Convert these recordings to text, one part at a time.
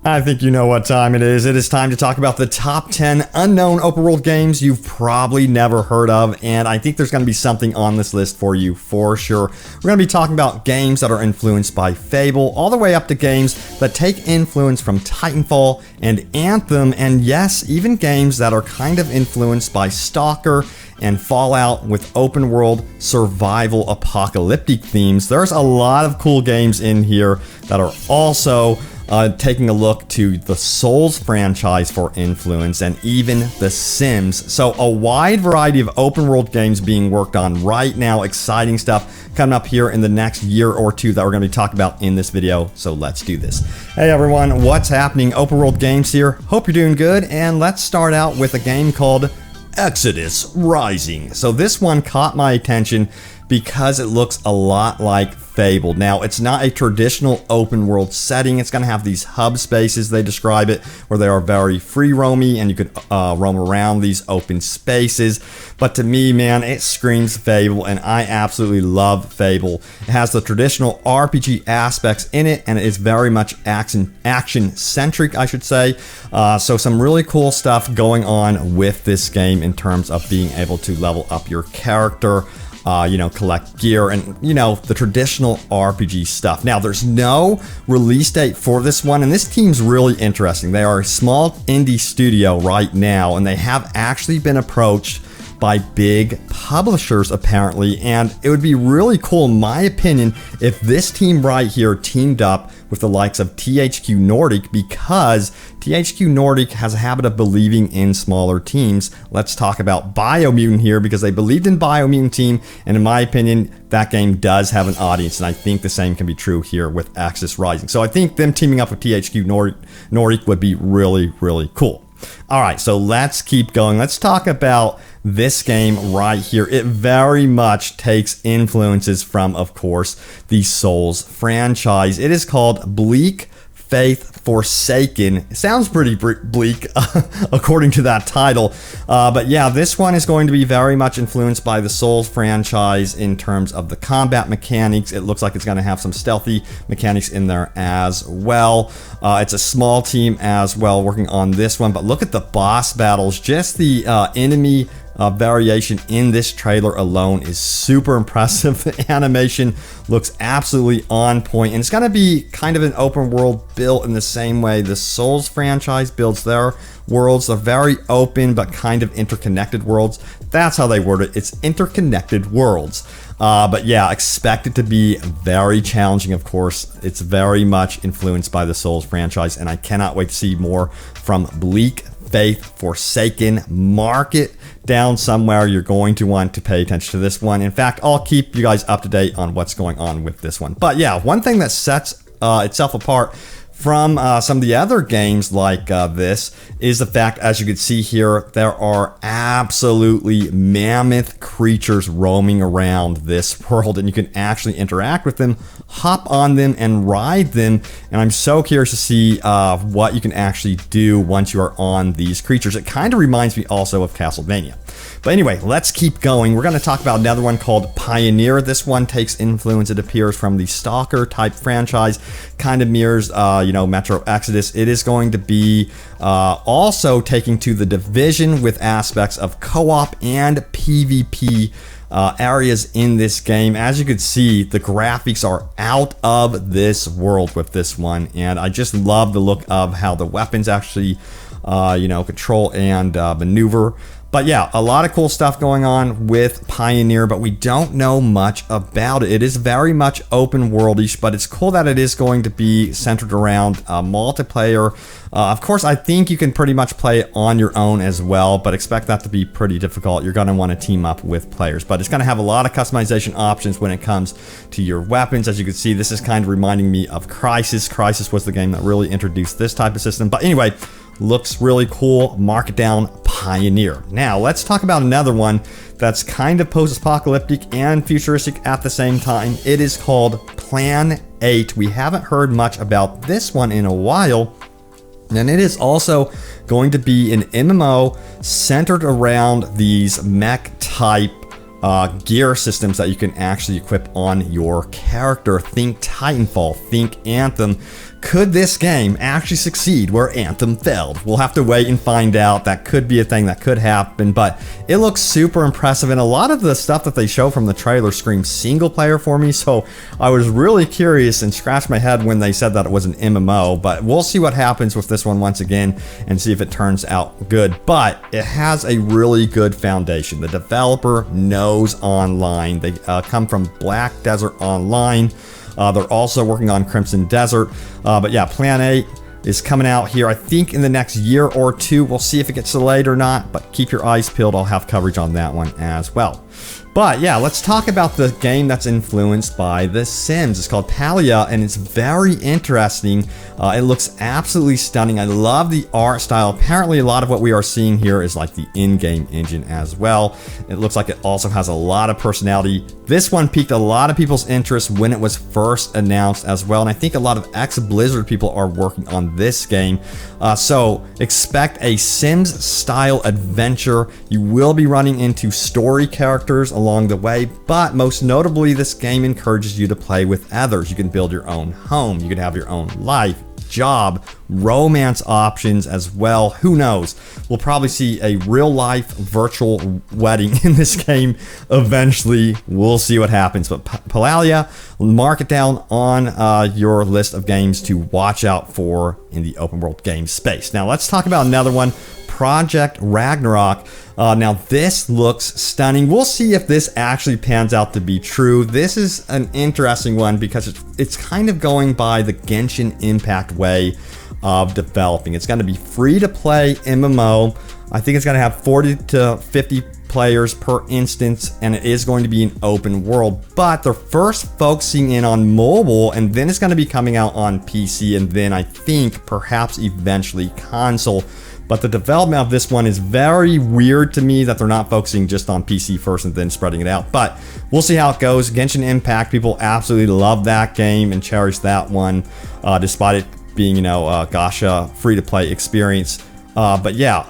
I think you know what time it is. It is time to talk about the top 10 unknown open world games you've probably never heard of, and I think there's going to be something on this list for you for sure. We're going to be talking about games that are influenced by Fable, all the way up to games that take influence from Titanfall and Anthem, and yes, even games that are kind of influenced by Stalker and Fallout with open world survival apocalyptic themes. There's a lot of cool games in here that are also taking a look to the Souls franchise for influence and even The Sims. So a wide variety of open world games being worked on right now. Exciting stuff coming up here in the next year or two that we're going to be talking about in this video. So let's do this. Hey everyone, what's happening? Open world games here. Hope you're doing good. And let's start out with a game called Exodus Rising. So this one caught my attention because it looks a lot like Fable. Now, it's not a traditional open world setting. It's going to have these hub spaces, they describe it, where they are very free roamy and you could roam around these open spaces. But to me, man, it screams Fable, and I absolutely love Fable. It has the traditional RPG aspects in it, and it is very much action-centric, I should say. So some really cool stuff going on with this game in terms of being able to level up your character, collect gear, and, the traditional RPG stuff. Now, there's no release date for this one, and this team's really interesting. They are a small indie studio right now, and they have actually been approached by big publishers, apparently, and it would be really cool, in my opinion, if this team right here teamed up with the likes of THQ Nordic, because THQ Nordic has a habit of believing in smaller teams. Let's talk about Biomutant here, because they believed in Biomutant team, and in my opinion, that game does have an audience, and I think the same can be true here with Exodus Rising. So I think them teaming up with THQ Nordic would be really, really cool. All right, so let's keep going. Let's talk about this game right here. It very much takes influences from, of course, the Souls franchise. It is called Bleak, Faith Forsaken. It sounds pretty bleak according to that title, but yeah, this one is going to be very much influenced by the Souls franchise in terms of the combat mechanics. It looks like it's going to have some stealthy mechanics in there as well. It's a small team as well working on this one, but look at the boss battles. Just the enemy variation in this trailer alone is super impressive. The animation looks absolutely on point, and it's going to be kind of an open world built in the same way the Souls franchise builds their worlds. They're very open but kind of interconnected worlds. That's how they word it. It's interconnected worlds. But yeah, expect it to be very challenging, of course. It's very much influenced by the Souls franchise, and I cannot wait to see more from Bleak, Faith Forsaken. Mark it down somewhere. You're going to want to pay attention to this one. In fact, I'll keep you guys up to date on what's going on with this one. But yeah, one thing that sets itself apart from some of the other games like this is the fact, as you can see here, there are absolutely mammoth creatures roaming around this world, and you can actually interact with them, hop on them, and ride them. And I'm so curious to see what you can actually do once you are on these creatures. It kind of reminds me also of Castlevania. But anyway, let's keep going. We're going to talk about another one called Pioneer. This one takes influence, it appears, from the Stalker type franchise. Kind of mirrors, Metro Exodus. It is going to be also taking to the Division with aspects of co-op and PvP areas in this game. As you can see, the graphics are out of this world with this one, and I just love the look of how the weapons actually control and maneuver. But yeah, a lot of cool stuff going on with Pioneer, but we don't know much about it. It is very much open worldish, but it's cool that it is going to be centered around multiplayer. Of course, I think you can pretty much play it on your own as well, but expect that to be pretty difficult. You're going to want to team up with players, but it's going to have a lot of customization options when it comes to your weapons. As you can see, this is kind of reminding me of Crysis. Crysis was the game that really introduced this type of system. But anyway, looks really cool. Mark it down, Pioneer. Now, let's talk about another one that's kind of post-apocalyptic and futuristic at the same time. It is called Plan 8. We haven't heard much about this one in a while, and it is also going to be an MMO centered around these mech type gear systems that you can actually equip on your character. Think Titanfall, think Anthem. Could this game actually succeed where Anthem failed? We'll have to wait and find out. That could be a thing that could happen, but it looks super impressive, and a lot of the stuff that they show from the trailer screams single player for me, so I was really curious and scratched my head when they said that it was an MMO, but we'll see what happens with this one once again and see if it turns out good. But it has a really good foundation. The developer knows online. They come from Black Desert Online. They're also working on Crimson Desert. But yeah, Plan 8 is coming out here, I think, in the next year or two. We'll see if it gets delayed or not, but keep your eyes peeled. I'll have coverage on that one as well. But yeah, let's talk about the game that's influenced by The Sims. It's called Palia, and it's very interesting. It looks absolutely stunning. I love the art style. Apparently, a lot of what we are seeing here is like the in-game engine as well. It looks like it also has a lot of personality. This one piqued a lot of people's interest when it was first announced as well, and I think a lot of ex-Blizzard people are working on this game. So expect a Sims-style adventure. You will be running into story characters along the way, but most notably, this game encourages you to play with others. You can build your own home. You can have your own life, job, romance options as well. Who knows? We'll probably see a real-life virtual wedding in this game eventually. We'll see what happens. But Palia, mark it down on your list of games to watch out for in the open world game space. Now let's talk about another one, Project Ragnarok. Now this looks stunning. We'll see if this actually pans out to be true. This is an interesting one because it's kind of going by the Genshin Impact way of developing. It's going to be free to play MMO. I think it's going to have 40 to 50 players per instance, and it is going to be an open world, but they're first focusing in on mobile, and then it's going to be coming out on PC, and then I think perhaps eventually console. But the development of this one is very weird to me that they're not focusing just on PC first and then spreading it out. But we'll see how it goes. Genshin Impact, people absolutely love that game and cherish that one, despite it being, you know, gacha free-to-play experience. But yeah,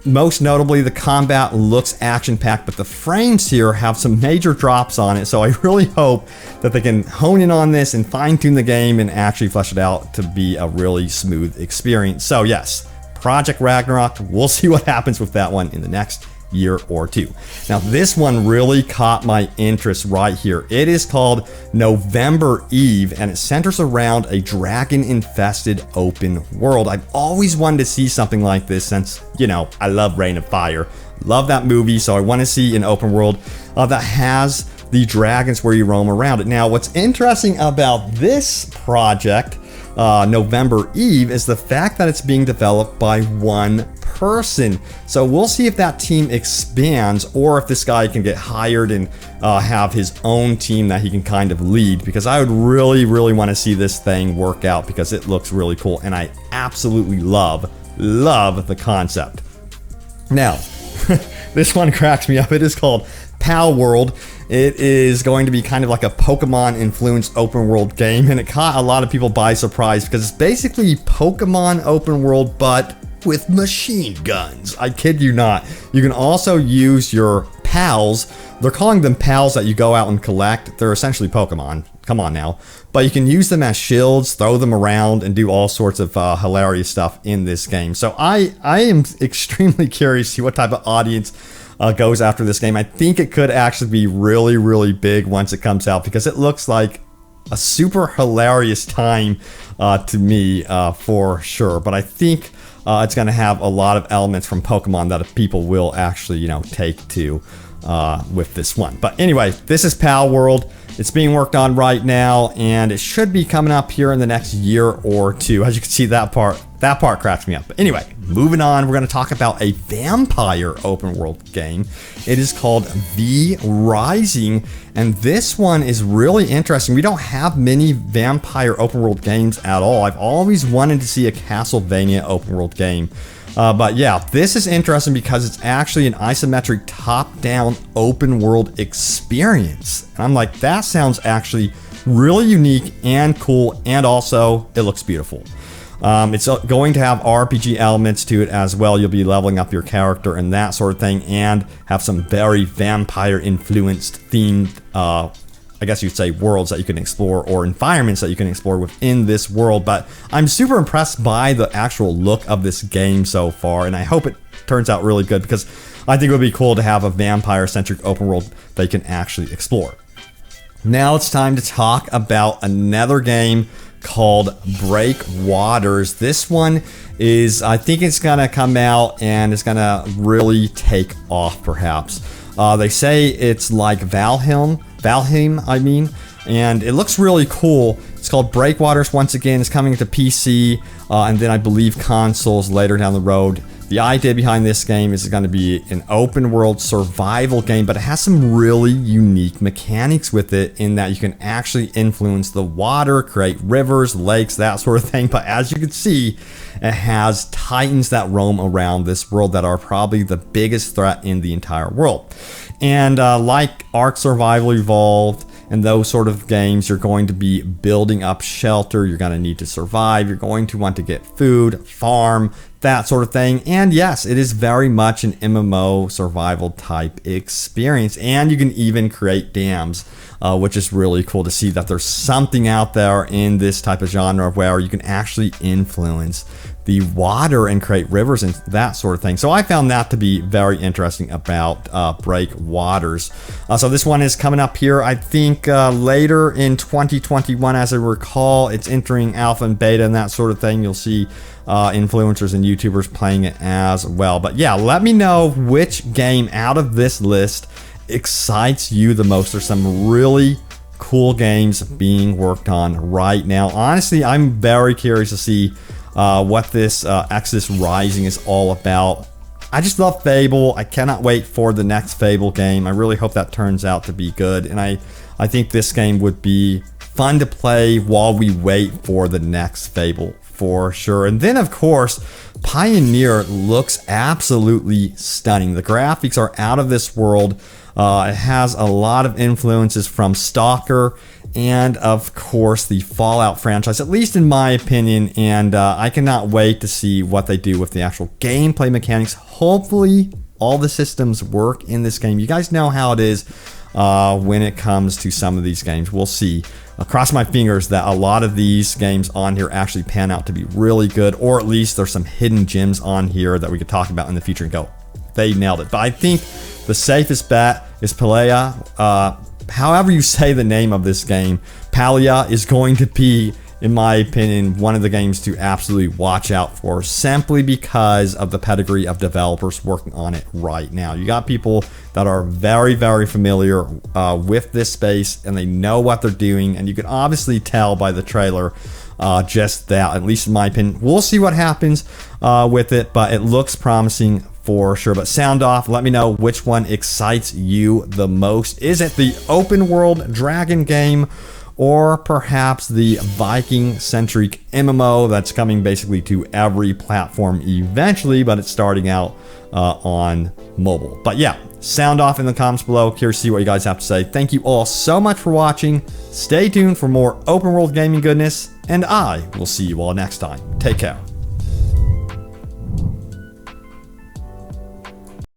most notably, the combat looks action-packed, but the frames here have some major drops on it. So I really hope that they can hone in on this and fine-tune the game and actually flesh it out to be a really smooth experience. So yes, Project Ragnarok, we'll see what happens with that one in the next year or two. Now this one really caught my interest right here. It is called November Eve, and it centers around a dragon-infested open world. I've always wanted to see something like this since, you know, I love Reign of Fire. Love that movie, so I want to see an open world that has the dragons where you roam around it. Now what's interesting about this project, November Eve, is the fact that it's being developed by one person. So we'll see if that team expands or if this guy can get hired and have his own team that he can kind of lead, because I would really want to see this thing work out because it looks really cool and I absolutely love the concept. Now this one cracks me up. It is called Palworld. It is going to be kind of like a Pokemon-influenced open world game, and it caught a lot of people by surprise because it's basically Pokemon open world, but with machine guns. I kid you not. You can also use your pals. They're calling them pals that you go out and collect. They're essentially Pokemon. Come on now. But you can use them as shields, throw them around, and do all sorts of hilarious stuff in this game. So I am extremely curious to see what type of audience goes after this game. I think it could actually be really big once it comes out because it looks like a super hilarious time to me for sure. But I think it's going to have a lot of elements from Pokemon that people will actually, you know, take to with this one. But anyway, this is Palworld. It's being worked on right now, and it should be coming up here in the next year or two. As you can see, that part cracks me up. But anyway, moving on, we're going to talk about a vampire open world game. It is called V Rising, and this one is really interesting. We don't have many vampire open world games at all. I've always wanted to see a Castlevania open world game. But yeah, this is interesting because it's actually an isometric top-down open world experience. And I'm like, that sounds actually really unique and cool, and also it looks beautiful. It's going to have RPG elements to it as well. You'll be leveling up your character and that sort of thing, and have some very vampire-influenced themed I guess you'd say worlds that you can explore or environments that you can explore within this world. But I'm super impressed by the actual look of this game so far, and I hope it turns out really good because I think it would be cool to have a vampire-centric open world that you can actually explore. Now it's time to talk about another game called Breakwaters. This one is, I think it's gonna come out and it's gonna really take off perhaps. They say it's like Valheim, and it looks really cool. It's called Breakwaters. Once again, it's coming to PC and then I believe consoles later down the road. The idea behind this game is going to be an open world survival game, but it has some really unique mechanics with it in that you can actually influence the water, create rivers, lakes, that sort of thing. But as you can see, it has titans that roam around this world that are probably the biggest threat in the entire world. And like Ark Survival Evolved and those sort of games, you're going to be building up shelter, you're going to need to survive, you're going to want to get food, farm, that sort of thing. And yes, it is very much an MMO survival type experience, and you can even create dams, which is really cool to see that there's something out there in this type of genre where you can actually influence the water and create rivers and that sort of thing. So I found that to be very interesting about Breakwaters. So this one is coming up here, I think later in 2021, as I recall. It's entering alpha and beta and that sort of thing. You'll see influencers and YouTubers playing it as well. But yeah, let me know which game out of this list excites you the most. There's some really cool games being worked on right now. Honestly, I'm very curious to see what this Exodus Rising is all about. I just love Fable. I cannot wait for the next Fable game. I really hope that turns out to be good, and I think this game would be fun to play while we wait for the next Fable for sure. And then of course, Pioneer looks absolutely stunning. The graphics are out of this world. It has a lot of influences from Stalker and of course the Fallout franchise, at least in my opinion, and I cannot wait to see what they do with the actual gameplay mechanics. Hopefully all the systems work in this game. You guys know how it is when it comes to some of these games. We'll see. I'll cross my fingers that a lot of these games on here actually pan out to be really good, or at least there's some hidden gems on here that we could talk about in the future and go, they nailed it. But I think the safest bet is Palia. However you say the name of this game, Palia is going to be, in my opinion, one of the games to absolutely watch out for, simply because of the pedigree of developers working on it right now. You got people that are very, very familiar with this space, and they know what they're doing, and you can obviously tell by the trailer just that, at least in my opinion. We'll see what happens with it, but it looks promising for sure. But sound off, let me know which one excites you the most. Is it the open world dragon game, or perhaps the Viking-centric MMO that's coming basically to every platform eventually, but it's starting out on mobile? But yeah, sound off in the comments below. Curious to see what you guys have to say. Thank you all so much for watching. Stay tuned for more open world gaming goodness, and I will see you all next time. Take care.